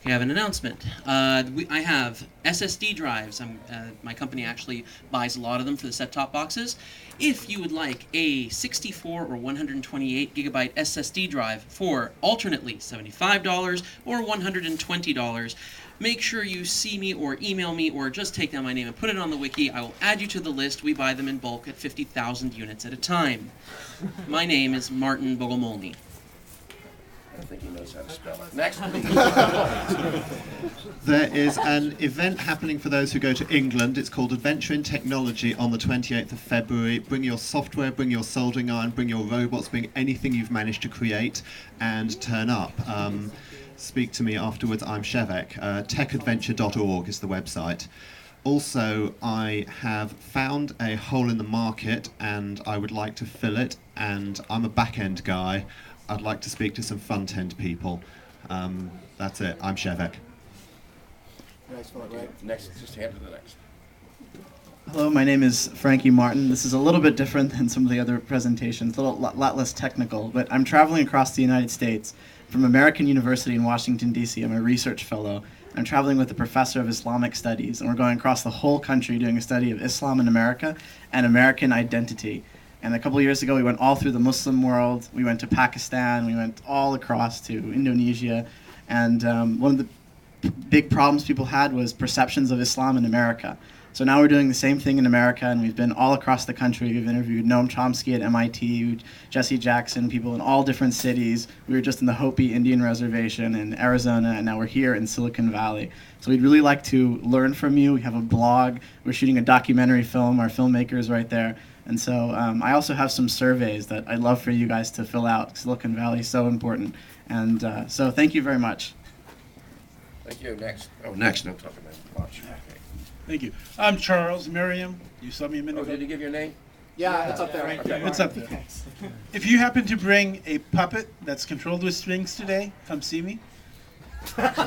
I have an announcement. I have SSD drives. My company actually buys a lot of them for the set-top boxes. If you would like a 64 or 128 gigabyte SSD drive for alternately $75 or $120, make sure you see me or email me or just take down my name and put it on the wiki. I will add you to the list. We buy them in bulk at 50,000 units at a time. My name is Martin Bogomolny. I think he knows how to spell it. Next, please. There is an event happening for those who go to England. It's called Adventure in Technology on the 28th of February. Bring your software, bring your soldering iron, bring your robots, bring anything you've managed to create and turn up. Speak to me afterwards. I'm Shevek. Techadventure.org is the website. Also, I have found a hole in the market and I would like to fill it, and I'm a back-end guy. I'd like to speak to some front-end people. That's it. I'm Shevek. Next, just hand to the next. Hello, my name is Frankie Martin. This is a little bit different than some of the other presentations, a lot less technical, but I'm traveling across the United States from American University in Washington, D.C. I'm a research fellow. I'm traveling with a professor of Islamic studies, and we're going across the whole country doing a study of Islam in America and American identity. And a couple of years ago, we went all through the Muslim world. We went to Pakistan. We went all across to Indonesia. And one of the big problems people had was perceptions of Islam in America. So now we're doing the same thing in America, and we've been all across the country. We've interviewed Noam Chomsky at MIT, Jesse Jackson, people in all different cities. We were just in the Hopi Indian Reservation in Arizona, and now we're here in Silicon Valley. So we'd really like to learn from you. We have a blog. We're shooting a documentary film. Our filmmaker is right there. And so I also have some surveys that I'd love for you guys to fill out. Silicon Valley is so important. And so thank you very much. Thank you. Next. Oh, next. No talking about watch. Okay. Thank you. I'm Charles Merriam. You saw me a minute Oh, ago. did you give your name? Yeah, it's up there. Okay. It's up there. If you happen to bring a puppet that's controlled with strings today, come see me. That's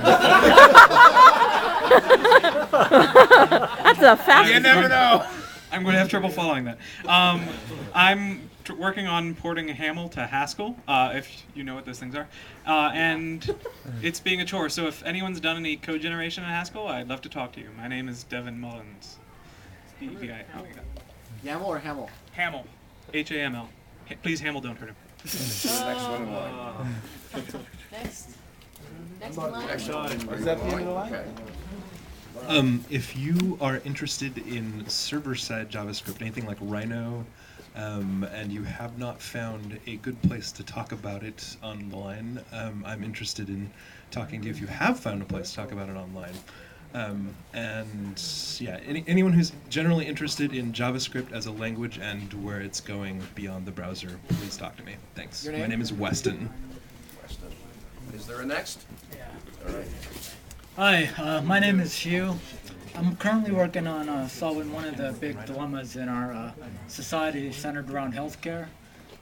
a fact. You never know. I'm going to have trouble following that. I'm working on porting Hamel to Haskell, if you know what those things are. And it's being a chore, so if anyone's done any code generation in Haskell, I'd love to talk to you. My name is Devin Mullins. D-E-V-I-L. Yaml or Hamel? Hamel. H-A-M-L. Please, Hamel, don't hurt him. Next one in line. Next in line. Next one in line. Is that the end of the line? Okay. If you are interested in server-side JavaScript, anything like Rhino, and you have not found a good place to talk about it online, I'm interested in talking to you if you have found a place to talk about it online. And yeah, anyone who's generally interested in JavaScript as a language and where it's going beyond the browser, please talk to me. Thanks. Your name? My name is Weston. Weston. Is there a next? Yeah. All right. Hi, my name is Hugh. I'm currently working on solving one of the big dilemmas in our society centered around healthcare.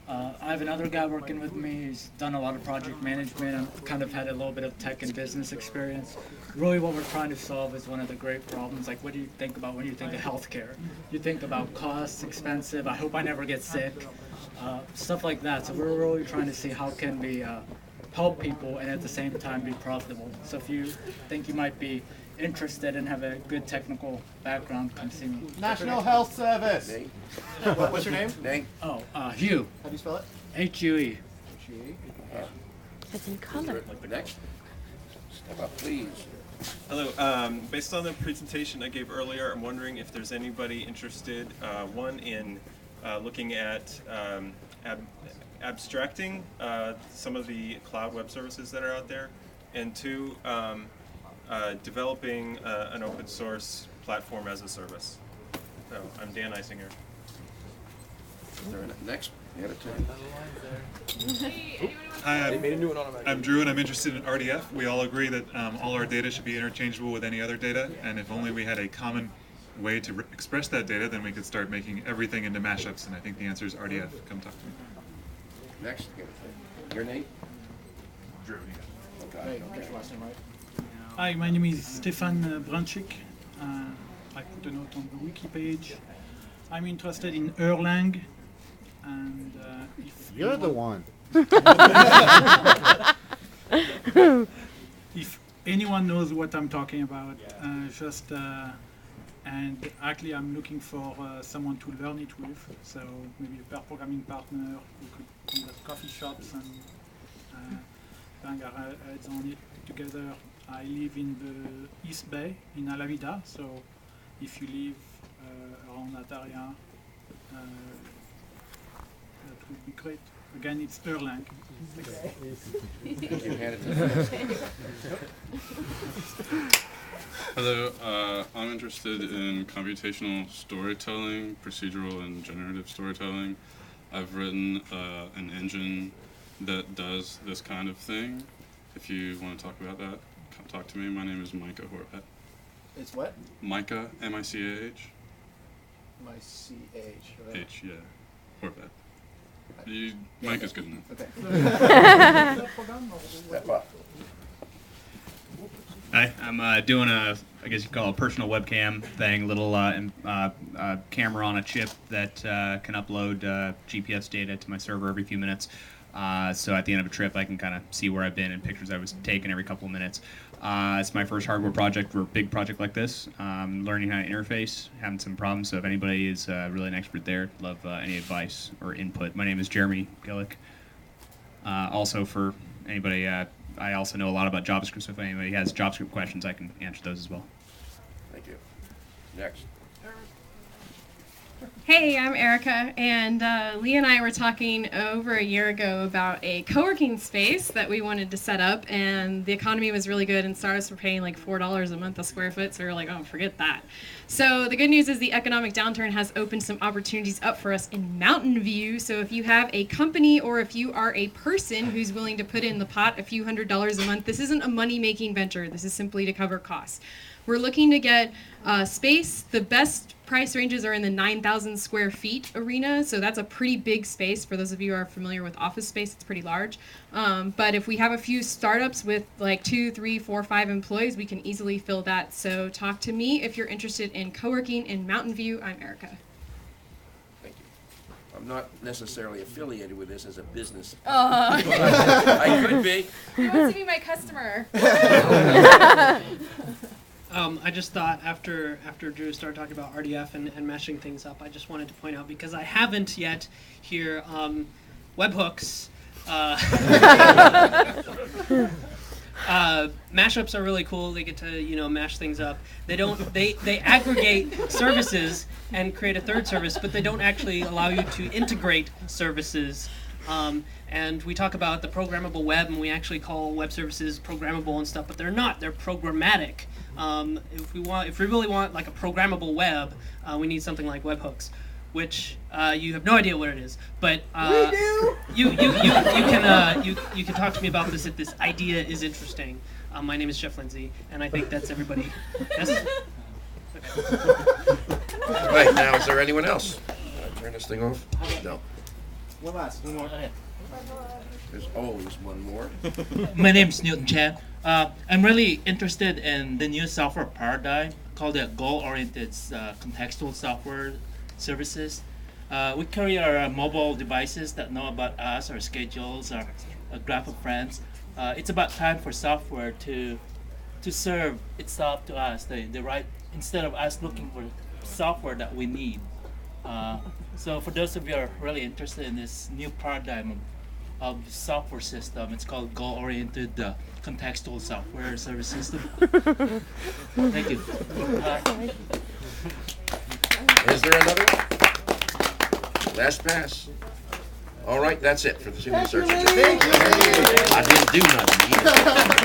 I have another guy working with me. He's done a lot of project management. I've kind of had a little bit of tech and business experience. Really what we're trying to solve is one of the great problems. Like, what do you think about when you think of healthcare? You think about costs, expensive, I hope I never get sick, stuff like that. So we're really trying to see how can we help people and at the same time be profitable. So if you think you might be interested and have a good technical background, come see me. National Health Service. Name? What's your name? Name? Oh, Hugh. How do you spell it? H-U-E. It's in color. Next. Step up, please. Hello. Based on the presentation I gave earlier, I'm wondering if there's anybody interested, one, in looking at abstracting some of the cloud web services that are out there, and two, developing an open source platform as a service. So I'm Dan Eisinger. Is there a next? You got a turn. Hi, I'm Drew, and I'm interested in RDF. We all agree that all our data should be interchangeable with any other data, and if only we had a common way to express that data, then we could start making everything into mashups, and I think the answer is RDF. Come talk to me. Next. Your name? Drew. Okay. Hi, my name is Stefan Branchik. I put a note on the wiki page. I'm interested in Erlang, and if You're the one. If anyone knows what I'm talking about. And actually, I'm looking for someone to learn it with. So maybe a pair programming partner who could be at coffee shops and bang our heads on it together. I live in the East Bay in Alameda, so if you live around that area, that would be great. Again, it's Erlang. Hello, I'm interested in computational storytelling, procedural and generative storytelling. I've written an engine that does this kind of thing. If you want to talk about that, come talk to me. My name is Micah Horvat. It's what? Micah, M-I-C-A-H. M-I-C-H. H, yeah. Horvat. Micah's good enough. Okay. Hi, I'm doing I guess you call it a personal webcam thing, little camera on a chip that can upload GPS data to my server every few minutes. So at the end of a trip, I can kind of see where I've been and pictures I was taking every couple of minutes. It's my first hardware project for a big project like this. Learning how to interface, having some problems. So if anybody is really an expert there, love any advice or input. My name is Jeremy Gillick. Also for anybody, I also know a lot about JavaScript, so if anybody has JavaScript questions, I can answer those as well. Thank you. Next. Hey, I'm Erica, and Lee and I were talking over a year ago about a co-working space that we wanted to set up, and the economy was really good, and startups were paying like $4 a month a square foot, so we were like, oh, forget that. So the good news is the economic downturn has opened some opportunities up for us in Mountain View, so if you have a company or if you are a person who's willing to put in the pot a few $100s a month, this isn't a money-making venture, this is simply to cover costs. We're looking to get space. The best price ranges are in the 9,000 square feet arena, so that's a pretty big space. For those of you who are familiar with office space, it's pretty large. But if we have a few startups with like 2, 3, 4, 5 employees, we can easily fill that. So talk to me if you're interested in co-working in Mountain View. I'm Erica. Thank you. I'm not necessarily affiliated with this as a business. I could be. Who wants to be my customer? I just thought after Drew started talking about RDF and meshing things up, I just wanted to point out, because I haven't yet here, webhooks. Mashups are really cool. They get to mash things up. They aggregate services and create a third service, but they don't actually allow you to integrate services. And we talk about the programmable web, and we actually call web services programmable and stuff, but they're not. They're programmatic. If we really want like a programmable web, we need something like webhooks, which you have no idea what it is. But we do. You can talk to me about this if this idea is interesting. My name is Jeff Lindsay, and I think that's everybody. Yes? Right, now is there anyone else? Can I turn this thing off? No. One more. There's always one more. My name is Newton Chan. I'm really interested in the new software paradigm called the goal-oriented contextual software services. We carry our mobile devices that know about us, our schedules, our graph of friends. It's about time for software to serve itself to us, the right, instead of us looking for software that we need. So for those of you who are really interested in this new paradigm of software system, it's called goal-oriented contextual software service system. Thank you. Is there another one? Last pass. All right, that's it for the student research. Thank you. I didn't do nothing.